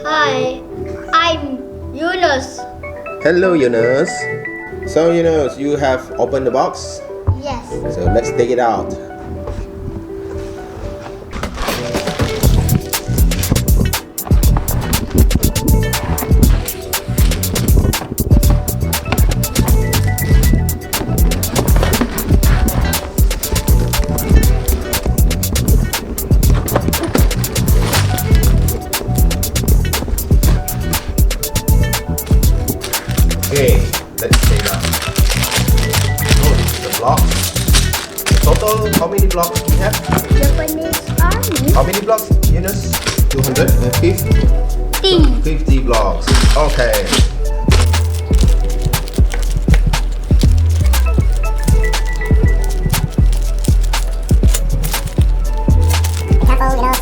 Hi, I'm Yunus. Hello Yunus. So Yunus, you have opened the box. Yes. So let's take it out. Okay, let's take it out. Oh, this is the blocks. Total, how many blocks do we have? Japanese Army. How many blocks, Yunus? 250? 50 blocks. Okay. Careful, Yunus.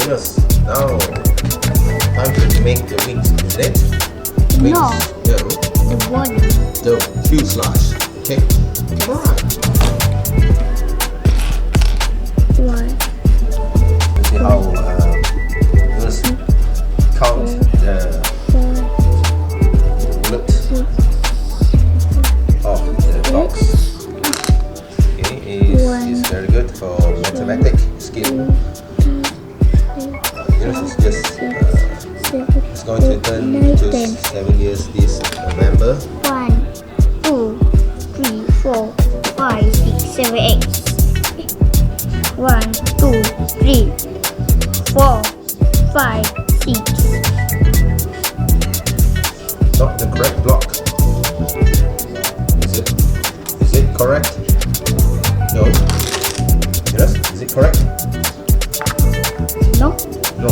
Yunus, now time to make the wings, isn't it? Wings. No. No. The one. The fuselage. Okay. Come on. One. See how Yunus count the bullet of the blocks. Okay, is very good for mathematic skill. Yunus is just it's going to turn to 7 years this November. 1, 2, 3, 4, 5, 6, 7, 8. 1, 2, 3, 4, 5, 6. Not the correct block. Is it correct? No. Yunus, is it correct? No? No.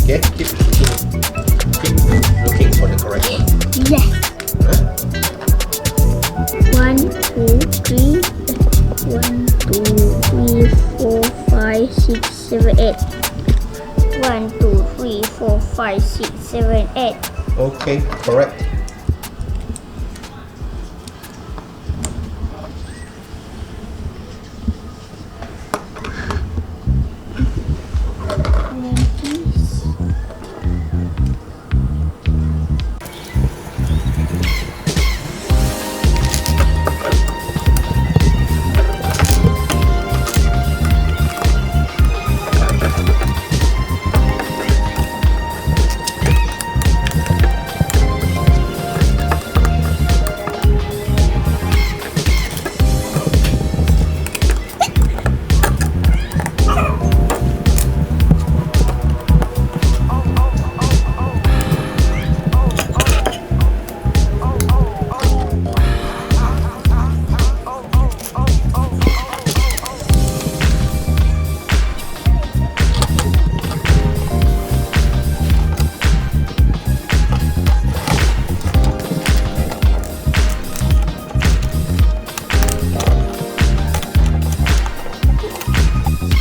Okay, keep looking for the correct one. Yes. Huh? 1, 2, 3. 1, 2, 3, 4, 5, 6, 7, 8. 1, 2, 3, 4, 5, 6, 7, 8. Okay, correct.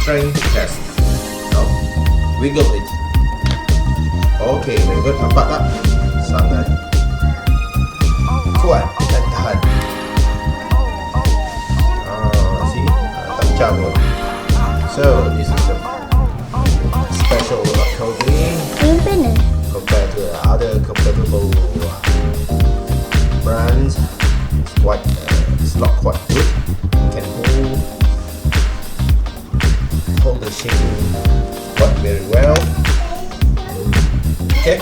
Strength test. Now, wiggle it. Okay, very good. Nampak tak? Sangat kuat dan tahan. See, tak pecah pun. So, this is the special COBI compared to the other compatible brands. It's not quite good. You can hold the shape quite very well. Okay.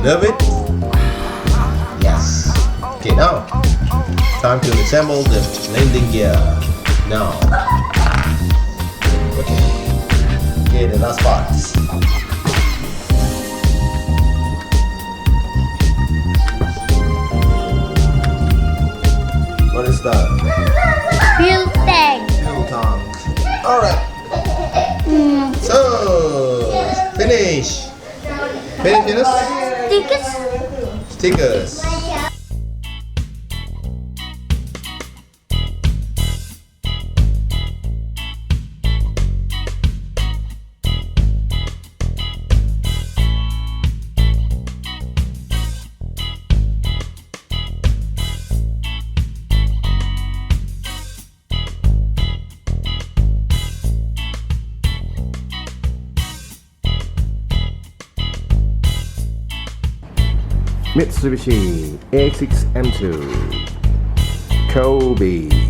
Love it? Yes. Okay, now time to assemble the landing gear. Now. Okay, the last parts. What is that? Fuel tank. Fuel tank. Alright. So, finish. Finish? Stickers. Mitsubishi A6M2 COBI